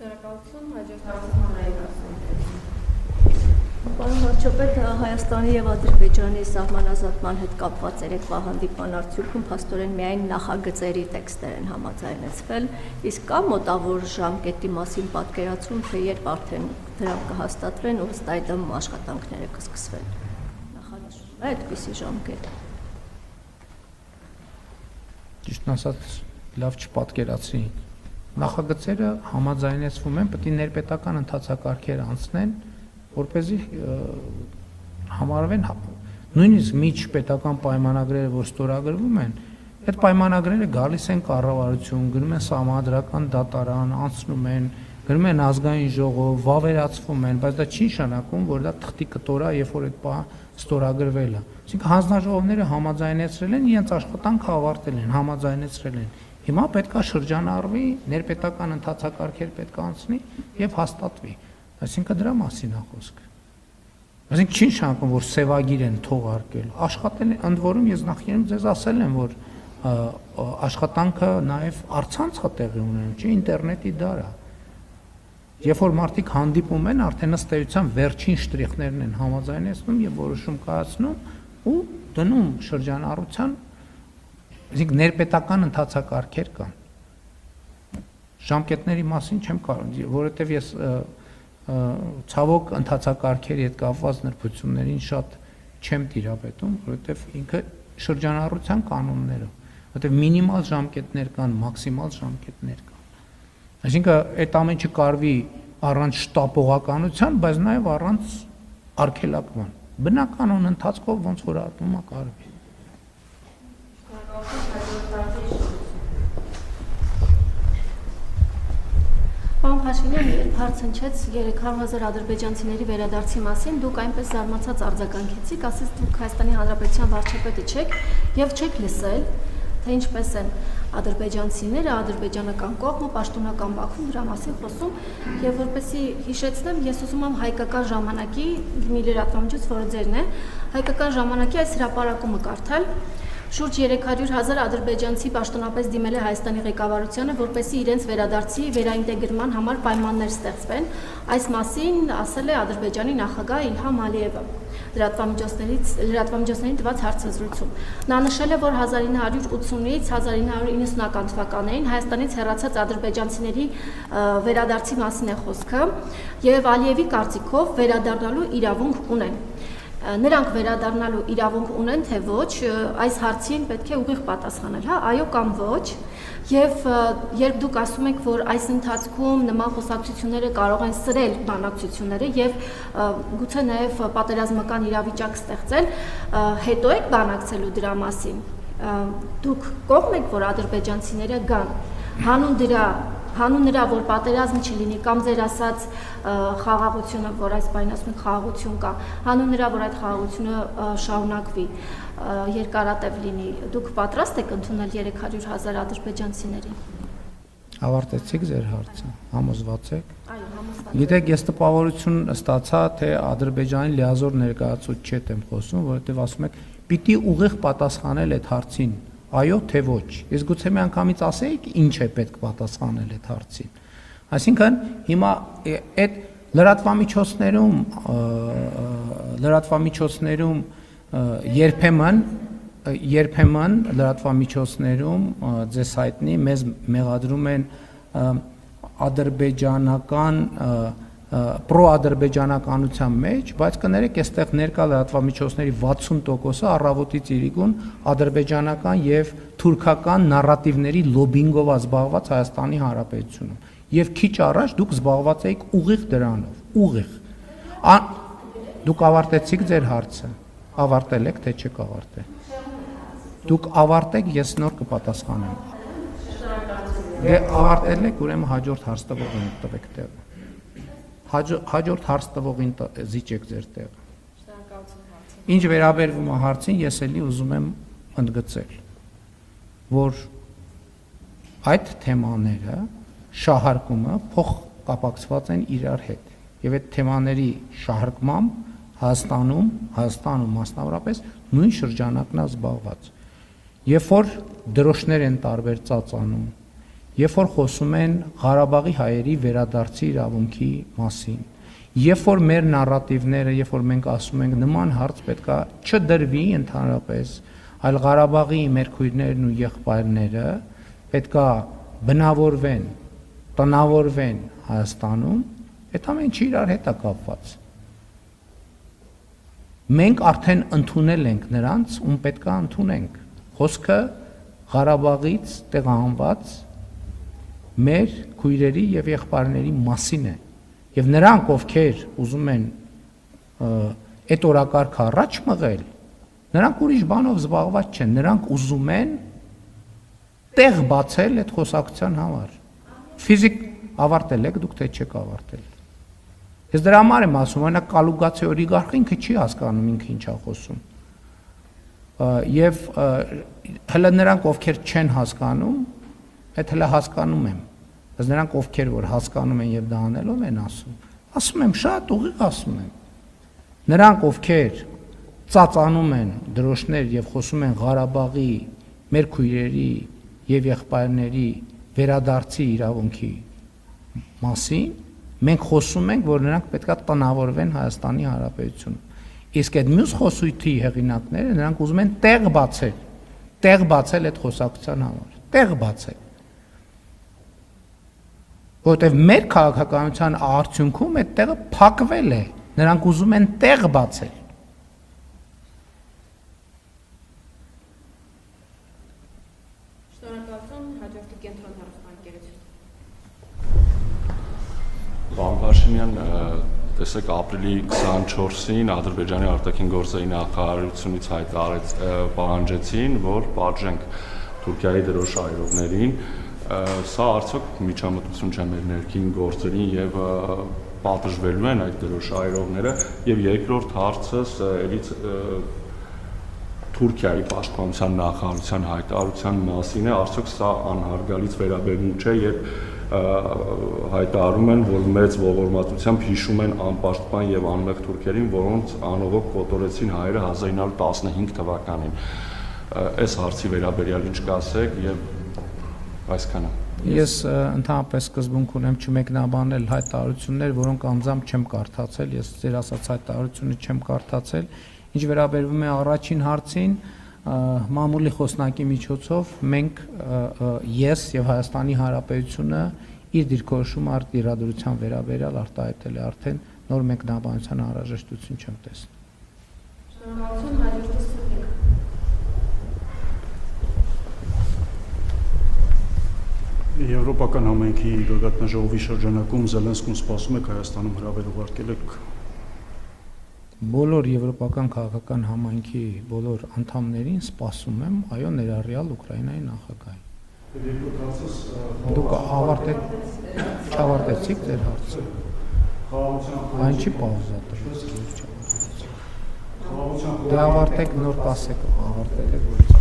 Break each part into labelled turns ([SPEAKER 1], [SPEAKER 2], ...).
[SPEAKER 1] Շնորհակալություն, հաջորդ հարցը հանրային ասում։
[SPEAKER 2] Պարոն վարչապետ, Հայաստանի եւ Ադրբեջանի սահմանազատման հետ կապված երեկվա հանդիպման արդյունքում փաստորեն միայն նախագծերի տեքստեր են համաձայնեցվել, իսկ կա մոտավոր ժամկետի մասին պատկերացում, թե երբ արդեն դրանք կհաստատվեն ու ըստ այդմ աշխատանքները կսկսվեն։ Նախանշվում է այդպիսի ժամկետ։
[SPEAKER 3] Ճիշտն ասած, լավ չպատկերացրի։ Նախագծերը համաձայնեցվում են, պետք է ներպետական ընթացակարգեր անցնեն, որպեսզի համարվեն նույնիսկ միջպետական պայմանագրերը, որ ստորագրվում են, այդ պայմանագրերը գալիս են կառավարություն, գնում են սահմանադրական դատարան, անցնում են, գնում են ազգային ժողով, վավերացվում են, բայց դա չի նշանակում, որ դա թղթի կտոր է, երբ որ այդ պահը ստորագրվել է։ Այսինքն հանձնաժողովները համաձայնեցրել են, իրենց աշխատանքը ավարտել են, համաձայնեցրել են։ Հիմա պետք է շրջանառվի, ներպետական ընթացակարգեր պետք է անցնի եւ հաստատվի։ Այսինքն դրա մասին է խոսքը։ Այսինքն չի նշանակում, որ սևագիր են թողարկել։ Աշխատել են, ընդ որում ես նախկինում ձեզ ասել եմ, որ աշխատանքը նաև առցանց է տեղի ունենում, չէ, ինտերնետի դար է։ Երբ որ մարդիկ հանդիպում են, արդեն ըստ էության վերջին շտրիխներն են համաձայնեցնում եւ որոշում կայացնում ու դնում շրջանառության, այսինքն ներպետական ընթացակարգեր կան։ Ժամկետների մասին չեմ կարող, որովհետեւ ես ցավոք ընթացակարգերի հետ կապված նրբություններին շատ չեմ տիրապետում, որովհետև ինքը շրջանառության կանոններով, որովհետև մինիմալ ժամկետներ կան, մաքսիմալ ժամկետներ կան։ Այսինքն այդ ամեն ինչը կարվի առանց շտապողականության, բայց նաև առանց արգելակման։ Բնականon ընթացքով ոնց որ արտում է կարվի։
[SPEAKER 4] Պարոն Փաշինյան, երբ հարց հնչեց 300,000 ադրբեջանցիների վերադարձի մասին, դուք այնպես զարմացած արձագանքեցիք, ասես դուք Հայաստանի Հանրապետության վարչապետը չեք եւ չեք լսել, թե ինչպես են ադրբեջանցիները, ադրբեջանական կողմը, պաշտոնական Բաքվում դրա մասին խոսում, եւ որպեսզի հիշեցնեմ, ես ուզում եմ հայկական ժամանակի մի լրատվամիջոց, որը ձերն է, հայկական ժամանակի այս հրապարակումը կարդալ։ Շուրջ 300,000 ադրբեջանցի պաշտոնապես դիմել է Հայաստանի ղեկավարությանը, որպեսզի իրենց վերադարձի վերաինտեգրման համար պայմաններ ստեղծվեն։ Այս մասին ասել է Ադրբեջանի նախագահ Իլհամ Ալիևը լրատվամիջոցներին տված հարցազրույցում։ Նա նշել է, որ 1980-ից 1990-ական թվականներին Հայաստանից հեռացած ադրբեջանցիների վերադարձի մասին է խոսքը, եւ Ալիևի կարծիքով վերադառնալու իրավունք ունեն։ Նրանք վերադառնալու իրավունք ունեն, թե ոչ, այս հարցին պետք է ուղիղ պատասխանել, հա, այո կամ ոչ, եւ երբ դուք ասում եք, որ այս ընթացքում նման խոսակցությունները կարող են սրել բանակցությունները եւ գուցե նաեւ պատերազմական իրավիճակ ստեղծել, հետո եք բանակցելու դրա մասին, դուք կողմ եք, որ ադրբեջանցիները գան, հանուն նրա, որ պատերազմ չլինի, կամ ձեր ասած խաղաղությունը, որ այս բանին ասում եք խաղաղություն կա, հանուն նրա, որ այդ խաղաղությունը շարունակվի, երկարատև լինի, դուք պատրաստ եք ընդունել 300,000 ադրբեջանցիներին։
[SPEAKER 3] Ավարտեցիք ձեր հարցը, համոզված եք։
[SPEAKER 4] Այո, համոզված։
[SPEAKER 3] Գիտեք, ես տպավորություն ստացա, թե Ադրբեջանի լիազոր ներկայացուցիչ եմ խոսում, որովհետև ասում եք, պիտի ուղիղ պատասխանել այդ հարցին։ Այո, թե ոչ։ Ես գուցե մի անգամից ասեիք, ինչ է պետք պատասխանել այդ հարցին։ Այսինքն, հիմա այդ լրատվամիջոցներում երբեմն լրատվամիջոցներում ձեզ հայտնի մեզ մեղադրում են ադրբեջանական պրոադրբեջանականության մեջ, բայց կներեք, այստեղ ներկա լրատվամիջոցների 60%-ը առավոտից իրիկուն ադրբեջանական եւ թուրքական նարատիվների լոբինգով զբաղված Հայաստանի Հանրապետությունում։ Եվ քիչ առաջ դուք զբաղված եք ուղիղ դրանով, ուղիղ։ Դուք ավարտեցիք ձեր հարցը, ավարտել եք, թե չեք ավարտել։ Դուք ավարտեք, ես նոր կպատասխանեմ։ Դե ավարտել եք, ուրեմն հաջորդ հարց տվողին տվեք տեղը։ Հաջորդ հարց տվողին զիջեք ձեր տեղը։ Ինչ վերաբերվում է հարցին, ես էլի ուզում եմ ընդգծել, որ այդ թեմաները շահարկումը փոխկապակցված են իրար հետ, եւ այդ թեմաների շահարկմամբ Հայաստանում մասնավորապես նույն շրջանակն է զբաղված։ Երբ որ դրոշներ են տարբեր ծածանում, երբ որ խոսում են Ղարաբաղի հայերի վերադարձի իրավունքի մասին, երբ որ մեր նարատիվները, երբ որ մենք ասում ենք նման հարց պետքա չդրվի ընդհանրապես, այլ Ղարաբաղի մեր քույրներն ու եղբայրները պետքա բնավորվեն, տնավորվեն Հայաստանում, այդ ամենը իրար հետ է կապված։ Մենք արդեն ընդունել ենք նրանց, ում պետքա ընդունենք։ Խոսքը Ղարաբաղից տեղահանված մեր քույրերի եւ եղբայրների մասին է։ Եվ նրանք, ովքեր ուզում են այդ օրակարգը առաջ մղել, նրանք ուրիշ բանով զբաղված չեն, նրանք ուզում են տեղ բացել այդ խոսակցության համար։ Ֆիզիկ ավարտել եք, դուք թե չեք ավարտել։ Ես դրա համար եմ ասում, այնա կալուգացի օլիգարխը ինքը չի հասկանում ինքը ինչ է խոսում։ Եվ հələ նրանք, ովքեր չեն հասկանում, այդ հələ հասկանում եմ։ Բայց նրանք, ովքեր որ հասկանում են եւ դա անելով են ասում եմ շատ ուղիղ ասում եմ։ Նրանք, ովքեր ծածանում են դրոշներ եւ խոսում են Ղարաբաղի մեր քույրերի եւ եղբայրների վերադարձի իրավունքի մասին, մենք խոսում ենք, որ նրանք պետքա տնավորվեն Հայաստանի Հանրապետությունում։ Իսկ այդ մյուս խոսույթի հեղինակները նրանք ուզում են տեղ բացել այդ խոսակցության համար, տեղ բացել։ Որտեւ մեր քաղաքականության արդյունքում այդ տեղը փակվել է, նրանք ուզում են տեղ բացել։
[SPEAKER 1] Շնորհակալություն, հաջորդի կենտրոն հեռուստաընկերություն։
[SPEAKER 5] Պարոն Փաշինյան, տեսեք ապրիլի 24-ին Ադրբեջանի արտաքին գործերի նախարարությունից հայտարարեց պահանջեցին, որ պատժենք Թուրքիայի դրոշ այրողներին, սա արդյոք միջամտություն չէ մեր ներքին գործերին եւ պատժվելու են այդ դրոշ այրողները եւ երկրորդ հարցս էլից Թուրքիայի պաշտպանության նախարարության հայտարարության մասին է, արդյոք սա անհարգալից վերաբերում չէ եւ հայտարարում են, որ մեծ ողորմածությամբ հիշում են անպաշտպան եւ անմեղ թուրքերին, որոնց անողոք կոտորեցին հայերը 1915 թվականին։ Այս հարցի վերաբերյալ ինչ կասեք եւ այսքանը։
[SPEAKER 3] Ես ընդհանրապես սկզբունք ունեմ չմեկնաբանել հայտարարություններ, որոնք անձամբ չեմ կարդացել, ես ձեր ասած հայտարարությունը չեմ կարդացել։ Ինչ վերաբերվում է առաջին հարցին, մամուլի խոսնակի միջոցով մենք ես եւ Հայաստանի Հանրապետությունը իր դիրքորոշումը արտիրադրության վերաբերյալ արտահայտել է արդեն նոր մեկնաբանության անհրաժեշտություն չեմ տեսնում։
[SPEAKER 1] Շնորհակալություն, հաջորդի Սուրիկ։
[SPEAKER 6] Եվրոպական համայնքի գագաթնաժողովի շրջանակում Զելենսկուն սպասում եք Հայաստանում հրավեր ուղարկել եք։
[SPEAKER 3] Բոլոր եվրոպական քաղաքական համայնքի բոլոր անդամներին սպասում եմ, այո, ներառյալ Ուկրաինայի նախագահին։ Դուք չավարտեցիք ձեր հարցը։ Այն չի պաուզա տրվեց, դե ավարտեք, նոր կասեք, ավարտել եք, որ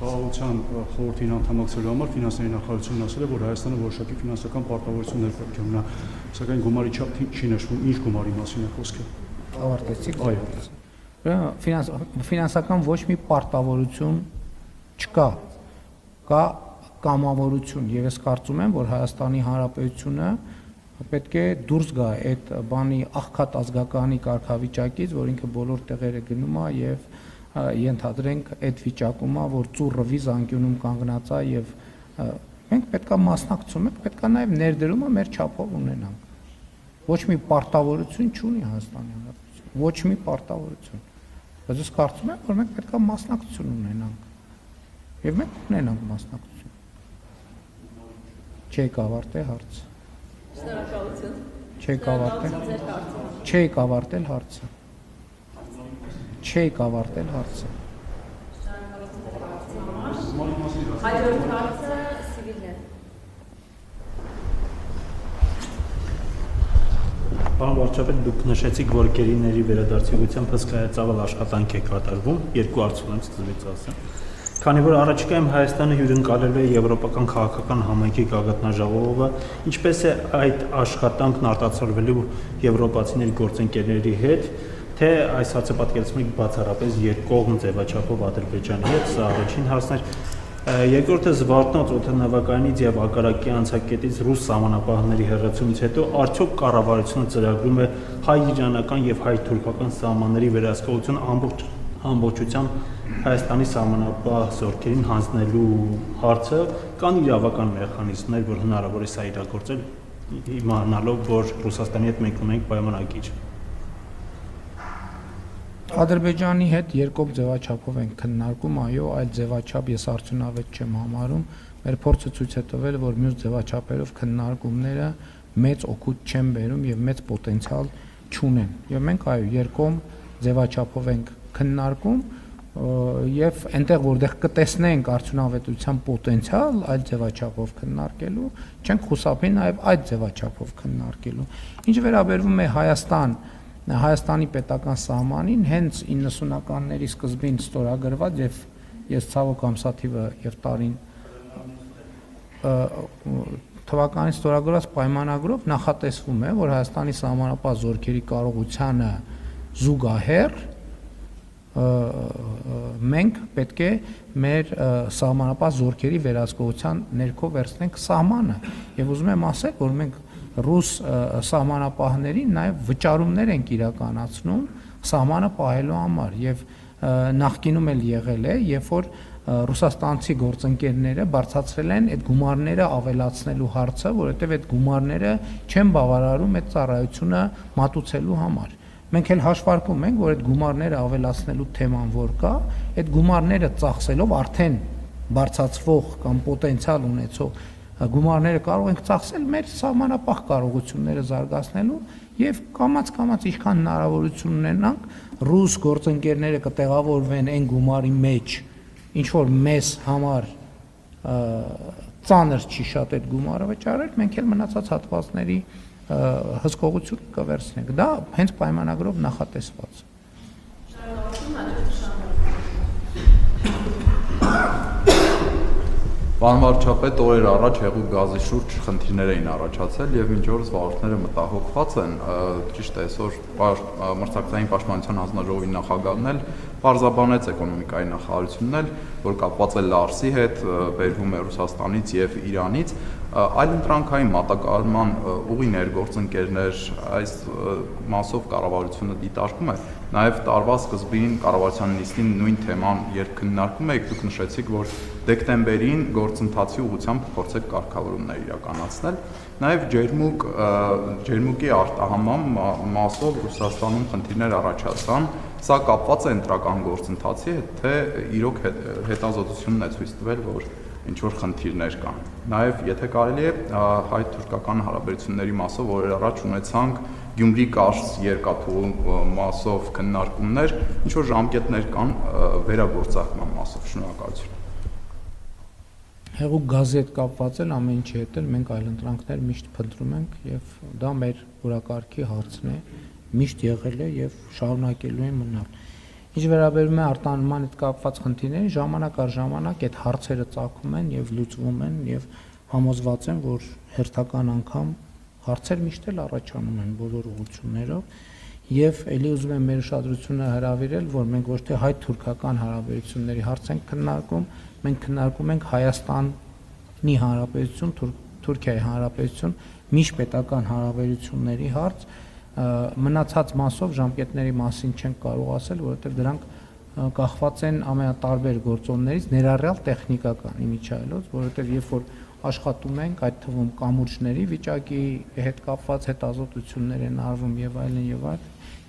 [SPEAKER 6] Խաղաղության խորհրդին անդամակցելու համար ֆինանսների նախարարությունն ասել է, որ Հայաստանը որոշակի ֆինանսական պարտավորություններ պետք է ունենա, սակայն գումարի չափ չի նշվում, ինչ գումարի մասին է խոսքը։
[SPEAKER 3] Ավարտեցիք։ Ֆինանսական ոչ մի պարտավորություն չկա, կա կամավորություն եւ ես կարծում եմ, որ Հայաստանի Հանրապետությունը պետք է դուրս գա այդ բանի աղքատ ազգականի կարգավիճակից, որ ինքը բոլոր տեղերը գնում է եւ ենթադրենք այդ վիճակում է, որ ծուռը վիզ անկյունում կանգնած է եւ մենք պետքա մասնակցում ենք, պետքա նաեւ ներդրումը մեր չափով ունենանք։ Ոչ մի պարտավորություն չունի Հայաստանի Հանրապետությունը, ոչ մի պարտավորություն։ Բայց ես կարծում եմ, որ մենք պետքա մասնակցություն ունենանք։ Եվ մենք ունենանք մասնակցություն։ Չեք ավարտել հարցը։
[SPEAKER 2] Շնորհակալություն։
[SPEAKER 3] Չեք ավարտել։
[SPEAKER 2] Ձեր հարցը։
[SPEAKER 3] Չեք ավարտել հարցը։ Չեք ավարտել հարցը։
[SPEAKER 1] Հաջորդ հարցը Սիվիլն է։
[SPEAKER 7] Պարոն վարչապետ, դուք նշեցիք, որ գերիների վերադարձիության հսկայածավալ աշխատանք է կատարվում, երկու հարց ունեմ սկզբից ասեմ։ Քանի որ առաջիկայում Հայաստանը հյուրընկալելու է Եվրոպական քաղաքական համայնքի գագաթնաժողովը, ինչպես է այդ աշխատանքն արտացոլվելու եվրոպացիների գործընկերների հետ, թե այս հարցը պատկերացնում եք բացառապես երկկողմ ձևաչափով Ադրբեջանի հետ, սա առաջին հարցն էր։ Երկրորդը Զվարթնոց օդանավակայանից եւ Ակարակի անցակետից ռուս սահմանապահների հեռացումից հետո արդյոք կառավարությունը ծրագրում է հայ-իրանական եւ հայ-թուրքական սահմանների վերահսկողություն ամբողջությամբ Հայաստանի սահմանապահ զորքերին հանձնելու հարցը, կան իրավական մեխանիզմներ, որ հնարավոր է սա իրագործել, իմանալով, որ Ռուսաստանի հետ մենք ունենք պայմանագիր։
[SPEAKER 3] Ադրբեջանի հետ երկով ձևաչափով ենք քննարկում, այո, այլ ձևաչափ ես արդյունավետ չեմ համարում։ Մեր փորձը ցույց է տվել, որ մյուս ձևաչափերով քննարկումները մեծ օգուտ չեն բերում եւ մեծ պոտենցիալ չունեն։ Եվ մենք այո, երկում ձևաչափով ենք քննարկում եւ այնտեղ որտեղ կտեսնենք արդյունավետության պոտենցիալ այդ ձևաչափով քննարկելու, չենք խուսափի նաեւ այդ ձևաչափով քննարկելու։ Ինչ վերաբերվում է Հայաստանի պետական սահմանին, հենց 90-ականների սկզբին ստորագրված եւ ես ցավոք ամսաթիվը եւ տարին թվականին ստորագրված պայմանագրով նախատեսվում է, որ Հայաստանի սահմանապահ զորքերի կարողությանը զուգահեռ մենք պետք է մեր սահմանապահ զորքերի վերահսկողության ներքո վերցնենք սահմանը եւ ուզում եմ ասել, որ մենք ռուս սահմանապահներին նաեւ վճարումներ ենք իրականացնում սահմանը պահելու համար եւ նախկինում էլ եղել է, երբ որ ռուսաստանցի գործընկերները բարձրացրել են այդ գումարները ավելացնելու հարցը, որովհետեւ այդ գումարները չեն բավարարում այդ ծառայությունը մատուցելու համար։ Մենք էլ հաշվարկում ենք, որ այդ գումարները ավելացնելու թեման որ կա, այդ գումարները ծախսելով արդեն բարձրացվող կամ պոտենցիալ ունեցող գումարները կարող ենք ծախսել մեր սահմանապահ կարողությունները զարգացնելու եւ կամաց ինչքան հնարավորություն ունենանք ռուս գործընկերները կտեղավորվեն այն գումարի մեջ, ինչ որ մեզ համար ծանր չի շատ այդ գումարը վճարել, մենք էլ մնացած հատվածների հսկողություն կվերցնենք։ Դա հենց պայմանագրով նախատեսված։
[SPEAKER 8] Պարոն վարչապետ, օրեր առաջ հեղուկ գազի շուրջ խնդիրներ էին առաջացել եւ մինչ օրս վարորդները մտահոգված են, ճիշտ է, այսօր մրցակցային պաշտպանության հանձնաժողովի նախագահն էլ պարզաբանեց էկոնոմիկայի նախարարությունն էլ, որ կապված է Լարսի հետ, բերվում է Ռուսաստանից եւ Իրանից, այլ ընտրանքային մատակարարման ուղի ներգործընկերներ այս մասով կառավարությունը դիտարկում է, նաեւ տարվա սկզբին կառավարության նիստին նույն թեման երբ քննարկում եք, դուք նշեցիք, որ դեկտեմբերին գործընթացի ուղղությամբ փորձեք կարգավորումներ իրականացնել, նաեւ ջերմուկի արտահանման մասով Ռուսաստանում խնդիրներ առաջացան, սա կապված է ընտրական գործընթացի հետ, թե իրոք հետազոտությունն է ցույց տվել, որ ինչ որ խնդիրներ կան։ Նաև եթե կարելի է հայ-թուրքական հարաբերությունների մասով օրեր առաջ ունեցանք Գյումրի-Կարս երկաթուղու մասով քննարկումներ, ինչ որ ժամկետներ կան վերագործարկման մասով։ Շնորհակալություն։
[SPEAKER 3] Հեղուկ գազի հետ կապված էլ ամեն ինչի հետ էլ մենք այլընտրանքներ միշտ փնտրում ենք եւ դա մեր օրակարգի հարցն է, միշտ եղել է եւ շարունակելու է մնալ։ Ինչ վերաբերում է արտանման հետ կապված խնդիրներին, ժամանակ առ ժամանակ այդ հարցերը ծագում են եւ լուծվում են եւ համոզված եմ, որ հերթական անգամ հարցեր միշտ էլ առաջանում են բոլոր ուղղություններով եւ ելի ուզում եմ մեր ուշադրությունը հրավիրել, որ մենք ոչ թե հայ-թուրքական հարաբերությունների հարց ենք քննարկում, մենք քննարկում ենք Հայաստանի Հանրապետություն, Թուրքիայի Հանրապետություն միջպետական հարաբերությունների հարց, մնացած մասով ժամկետների մասին չենք կարող ասել, որովհետև դրանք կախված են ամենատարբեր գործոններից, ներառյալ տեխնիկական իմիջիայլոց, որովհետև երբ որ աշխատում ենք, այդ թվում կամուրջների վիճակի հետ կապված հետազոտություններ են արվում եւ այլն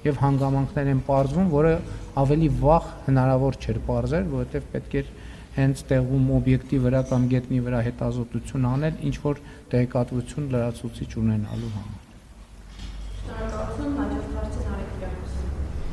[SPEAKER 3] եւ հանգամանքներ են պարզվում, որը ավելի վաղ հնարավոր չէր պարզել, որովհետև պետք էր հենց տեղում օբյեկտի վրա կամ գետնի վրա հետազոտություն անել, ինչ որ տեղեկատվություն լրացուցիչ ունենալու համար։